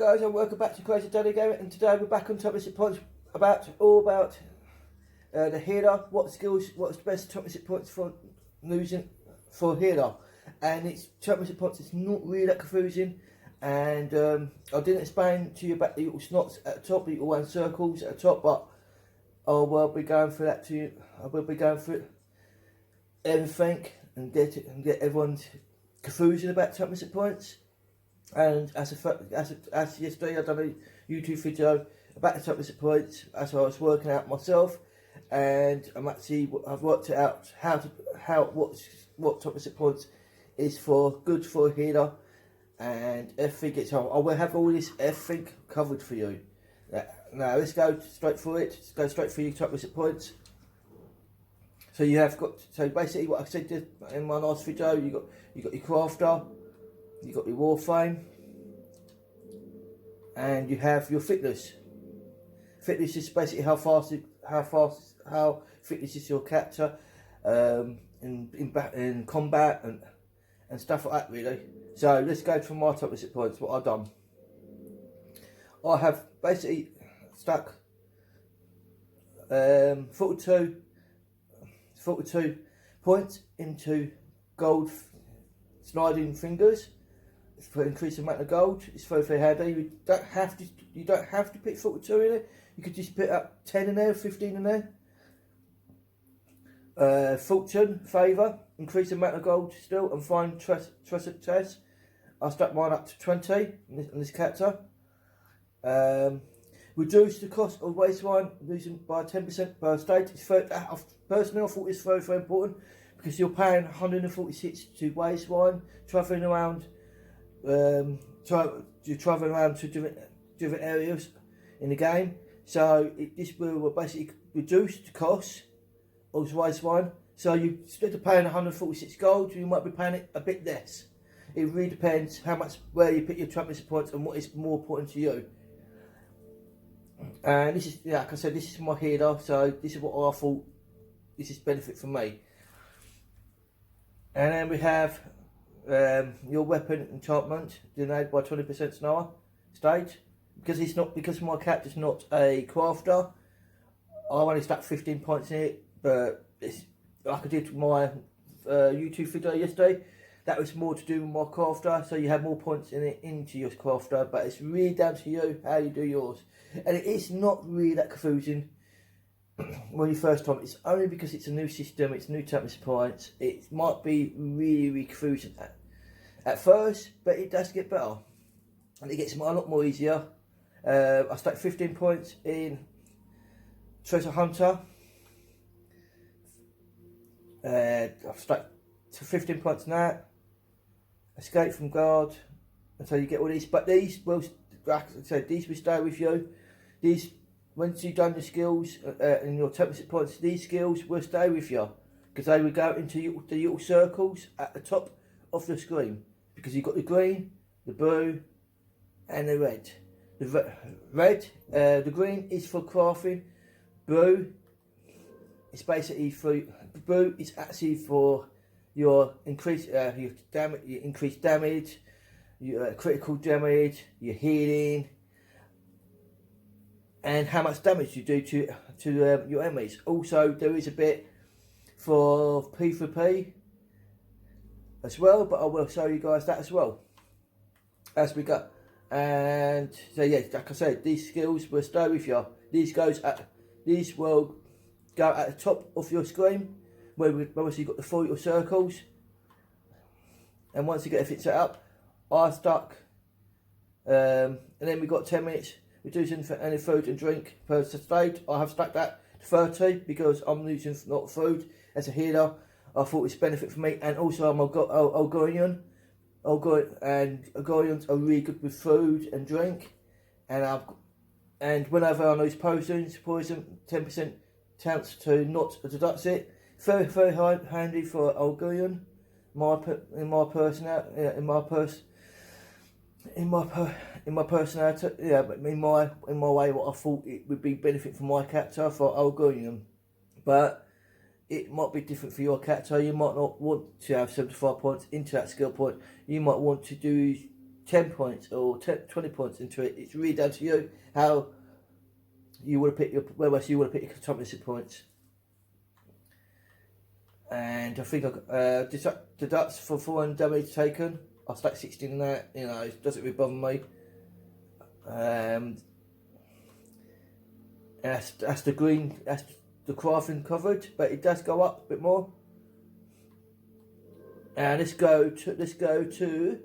guys, and welcome back to Crazy Daddy Game, and today we're back on Top Missing Points about the healer, what skills, what's the best Top Missing Points for losing for healer. And it's Top Missing Points, it's not really that confusing, and I didn't explain to you about the little snots at the top, the little round circles at the top, but I will be going through that to you. I will be going through everything and get everyone's confusion about Top Missing Points. And as yesterday, I done a YouTube video about the Top Missing Points as I was working out myself, and I've worked it out what Top Missing Points is good for a healer, and everything. So I will have all this everything covered for you. Now let's go straight for it. Let's go straight for your Top Missing Points. So basically what I said in my last video, you got your crafter, you got your warframe, and you have your fitness. Fitness is basically how fitness is your character in combat and stuff like that, really. So let's go from my Top Missing Points. What I've done, I have basically stuck 42 points into gold sliding fingers for increasing amount of gold. It's very handy. You don't have to put 42 in it. You could just put up 10 in there, 15 in there. Fortune, favour, increase the amount of gold still, and find trusted test. I stuck mine up to 20 in this character. Reduce the cost of waste wine losing by 10% per stage. Personally, I thought it's very important because you're paying 146 to waste wine, travelling around. You're travelling around to different areas in the game, so this will basically reduce the cost of waste wine. So instead of paying 146 gold, you might be paying it a bit less. It really depends where you put your Top Missing Points and what is more important to you. And this is, like I said, this is my healer, so this is what I thought this is benefit for me. And then we have your weapon enchantment delayed by 20% slower stage, because my character's not a crafter. I only stuck 15 points in it, but it's like I did with my YouTube video yesterday. That was more to do with my crafter, so you have more points in it into your crafter, but it's really down to you how you do yours. And it is not really that confusing when you first time. It's only because it's a new system, it's new Top Missing Points. It might be really confusing at first, but it does get better. And it gets a lot more easier. I stuck 15 points in Treasure Hunter. I've stuck 15 points in that. Escape from guard, and so you get all these. But these will, like I said, these will stay with you. These, once you've done the skills and your Top Missing Points, these skills will stay with you because they will go into the little circles at the top of the screen. Because you've got the green, the blue, and the red. The green is for crafting. Blue is basically actually for your increased damage, your critical damage, your healing, and how much damage you do to your enemies. Also, there is a bit for PvP as well, but I will show you guys that as well as we go. And so yeah, like I said, these skills will stay with you. These will go at the top of your screen, where you've got the 4 little circles. And once you get everything set up, I stuck, and then we've got 10 minutes reducing any food and drink per stage. I have stuck that to 30 because I'm using not food as a healer. I thought it's benefit for me, and also I'm Algorian, and Algorians are really good with food and drink. And whenever I lose poison, 10% chance to not deduct it. Very handy for Algorian. In my personality, yeah, but in my way, what I thought it would be benefit for my character for Algorian, but it might be different for your character. You might not want to have 75 points into that skill point. You might want to do 10 points or 20 points into it. It's really down to you how you want to pick your where else you want to pick your championship points. And I think I deducts for 400 damage taken. I stack 16 in that. You know, it doesn't really bother me. That's the green. That's the crafting covered, but it does go up a bit more. And let's go to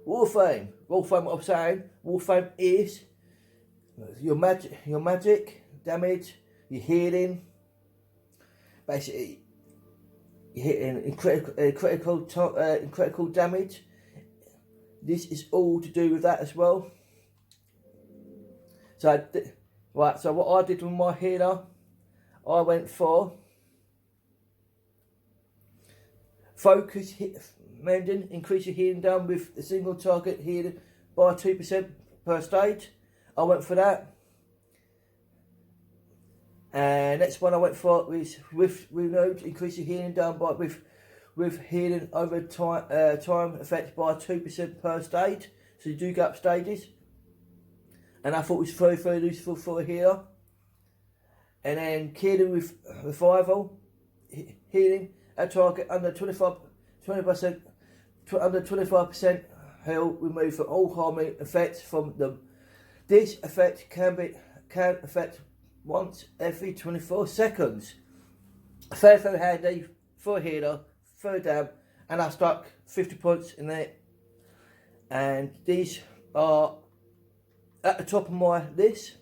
Warframe. Warframe, what I'm saying, Warframe is your magic damage, your healing. Basically, you're hitting critical damage. This is all to do with that as well. So, right. So what I did with my healer, I went for focus mending, increase your healing down with a single target healing by 2% per stage. I went for that. And next one I went for is with reload, increase your healing down by with healing over time effect by 2% per stage. So you do go up stages. And I thought it was very useful for a healer. And then killing with revival, healing a target under 20% heal removed from all harming effects from them. This effect can affect once every 24 seconds. Very handy for a healer, third down, and I stuck 50 points in there. And these are at the top of my list,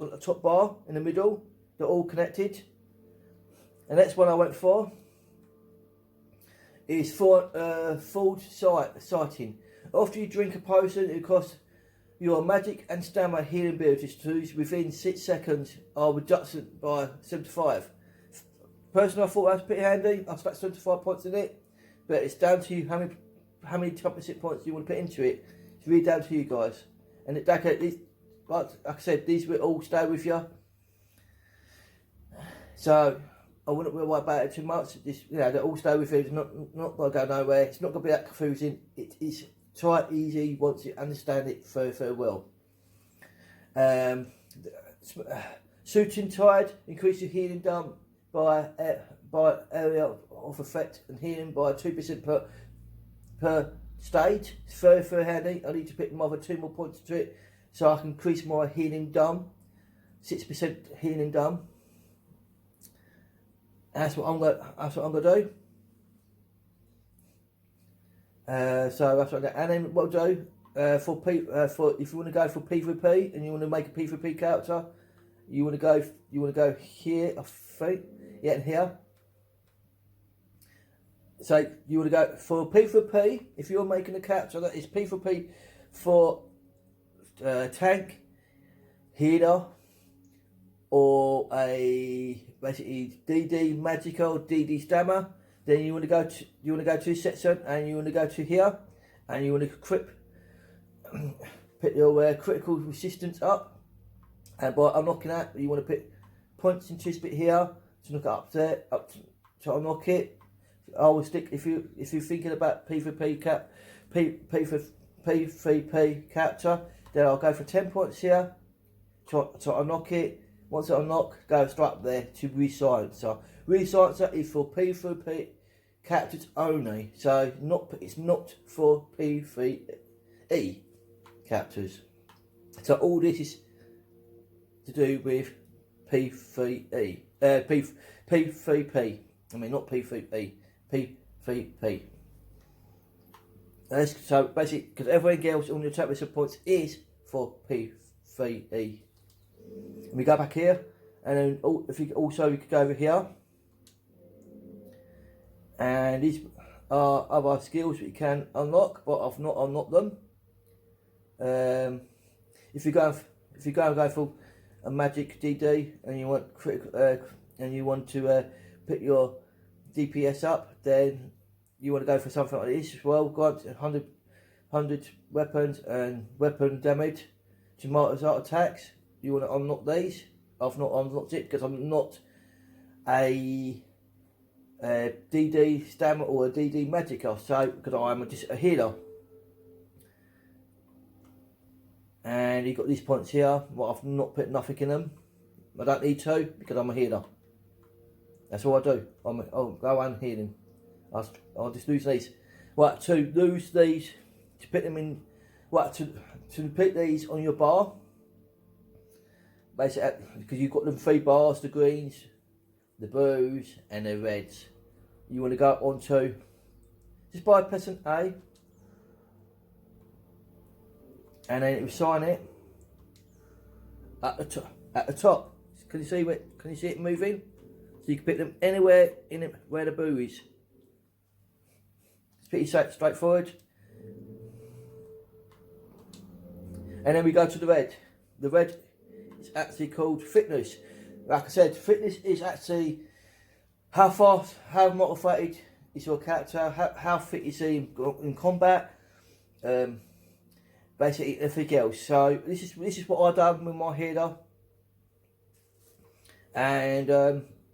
on the top bar in the middle. They're all connected. The next one I went for is for full sighting. After you drink a potion, it costs your magic and stamina healing abilities to lose within 6 seconds are reduced by 75. Personally, I thought that was pretty handy. I stuck 75 points in it, but it's down to you how many championship points you want to put into it. It's really down to you guys. And like I said, these will all stay with you. So I wouldn't worry about it too much. They all stay with you. It's not going to go nowhere. It's not going to be that confusing. It is quite easy once you understand it very well. Suiting Tide, increase your healing done by area of effect and healing by 2% per stage. It's very handy. I need to pick another 2 more points to it so I can increase my healing done. 6% healing done. That's what I'm gonna do. So that's what I'm gonna, and then what I'll do for if you want to go for PvP and you want to make a PvP character, you want to go here, I think, yeah, and here. So you want to go for PvP if you're making a character that is PvP for tank, healer, or a basically DD magical, DD stammer. Then you want to go to section and you want to go to here, and you want to put your critical resistance up, and by unlocking that you want to put points into this bit here to look up there to unlock it. I will stick if you're thinking about PvP capture, then I'll go for 10 points here to unlock it. Once it unlock, go straight up there to Resilencer. Resilencer is for PvP captures only, so it's not for PvE captures. So all this is to do with PvE, PvP. I mean not PvE. PvP. So basically, because everything else on your championship points is for PvE. And we go back here, and then if you could go over here, and these are other skills that you can unlock, but I've not unlocked them. If you go for a magic DD and you want to put your DPS up, then you want to go for something like this as well. Grant 100 weapons and weapon damage to martyrs art attacks. You want to unlock these. I've not unlocked it because I'm not a DD stammer or a DD magic, so because I am just a healer. and you've got these points here. Well, I've not put nothing in them. I don't need to because I'm a healer. That's all I do. I'll go on healing. I'll just lose these. Right, to lose these, to put them in, right, to put these on your bar, basically, because you've got them 3 bars, the greens, the blues, and the reds. You want to go on to, just by pressing A, and then it will sign it at the top. Can you see it? Can you see it moving? So you can pick them anywhere in it where the boo is. It's pretty straightforward. And then we go to the red. The red is actually called fitness. Like I said, fitness is actually how fast, how motivated is your character, how fit is he in combat, basically everything else. So this is what I done with my healer, and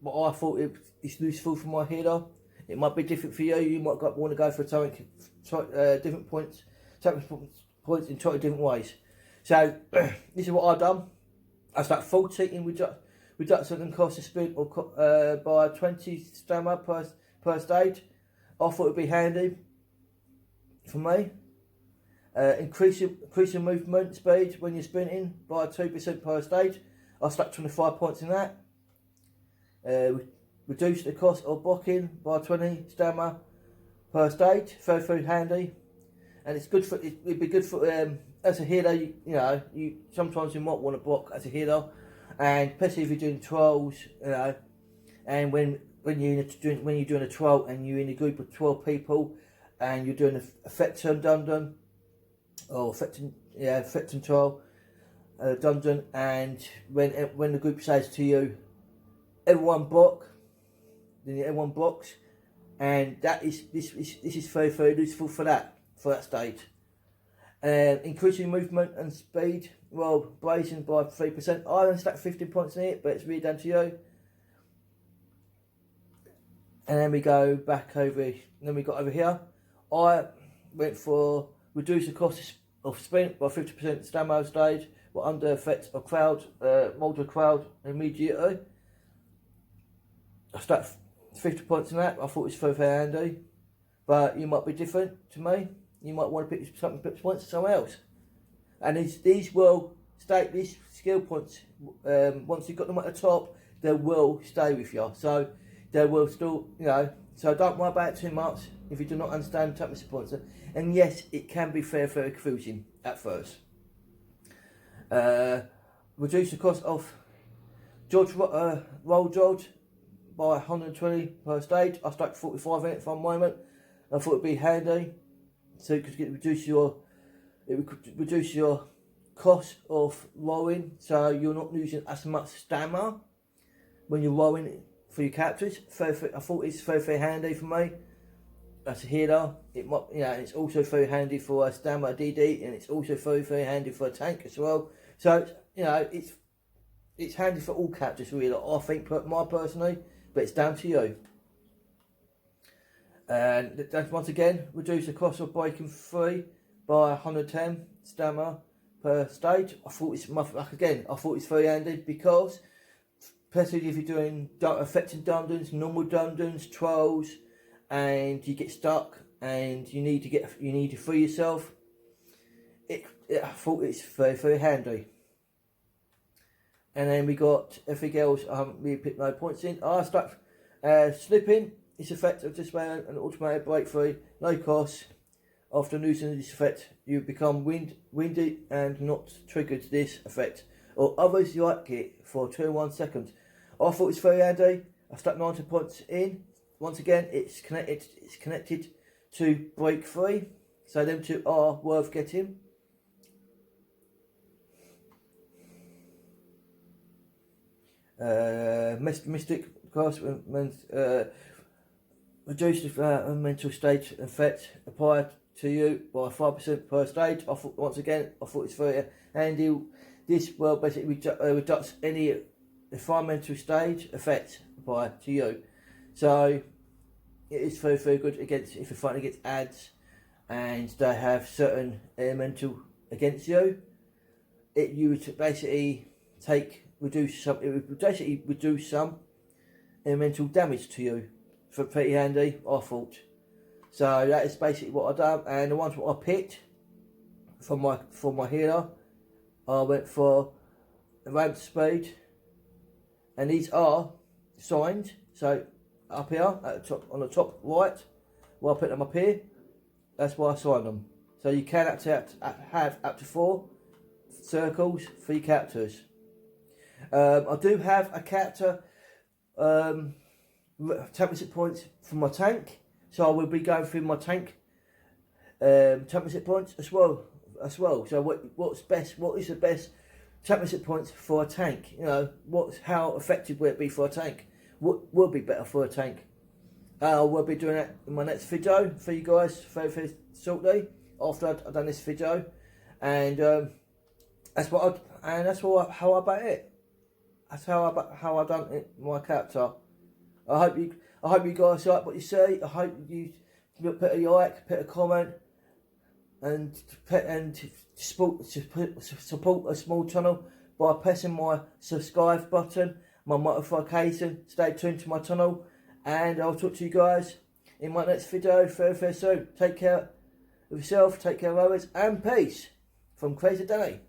what I thought is useful for my healer. It might be different for you. You might want to go for something, different points in totally different ways. So this is what I've done. I start 40 in reduction in cost of sprint by 20 stamina per stage. I thought it'd be handy for me. Increasing movement speed when you're sprinting by 2% per stage. I stuck 25 points in that. Reduce the cost of blocking by 20 stamina per stage. Very handy, and it's good for. It'd be good for as a healer. You know, you sometimes you might want to block as a healer, and especially if you're doing trials. You know, and when you're doing a trial and you're in a group of 12 people, and you're doing a Fectum dungeon or Fectum trial dungeon, and when the group says to you, everyone block. Then everyone blocks, and this is very useful for that stage. Increasing movement and speed, well, blazing by 3%. I only stacked 15 points in it, but it's really down to you. And then we go back over. Then we got over here. I went for reduce the cost of sprint by 50% stamina stage, but under effect of crowd, multiple crowd immediately. I stacked 50 points in that. I thought it was very handy, but you might be different to me. You might want to pick points somewhere else. And these will stay. These skill points, once you've got them at the top, they will stay with you. So they will still, you know. So don't worry about it too much if you do not understand toughness points. And yes, it can be very confusing at first. Reduce the cost of roll dodge by 120 per stage. I stuck 45 in it for a moment. I thought it'd be handy, so it could reduce your cost of rowing, so you're not losing as much stamina when you're rowing for your characters. I thought it's very handy for me as a healer. It might, you know, it's also very handy for a stamina DD, and it's also very handy for a tank as well. So you know, it's handy for all characters really. I think, personally. But it's down to you. And that's once again reduce the cost of breaking free by 110 stamina per stage. I thought it's very handy because, especially if you're doing affecting dungeons, normal dungeons, trials, and you get stuck and you need to free yourself. I thought it's very handy. And then we got everything else. I haven't really picked no points in. I stuck slipping. This effect of display an automated breakthrough, no cost. After losing this effect, you become windy and not triggered this effect, or others like it for 21 seconds. I thought it was very handy. I stuck 90 points in. Once again, it's connected to break free, so them two are worth getting. Mystic cost reduce the mental state effect applied to you by 5% per stage. I thought it's very handy. This will basically reduce any environmental stage effect applied to you. So it is very good against if you're fighting against ads and they have certain elemental against you. you would basically reduce some mental damage to you. For pretty handy, I thought. So that is basically what I've done, and the ones what I picked for my healer, I went for the ramp speed, and these are signed. So up here at the top, on the top right, where I put them up here, that's why I signed them. So you can have up to 4 circles for your characters. I do have a character championship points for my tank, so I will be going through my tank championship points as well. So what is the best championship points for a tank? You know, how effective will it be for a tank? What will be better for a tank? We'll be doing that in my next video for you guys very shortly after I've done this video, and that's how I about it. That's how I done it, my character. I hope you guys like what you see. I hope you put a like, put a comment, and support a small channel by pressing my subscribe button, my notification. Stay tuned to my channel, and I'll talk to you guys in my next video very soon. Take care of yourself, take care of others, and peace from Crazy Danny.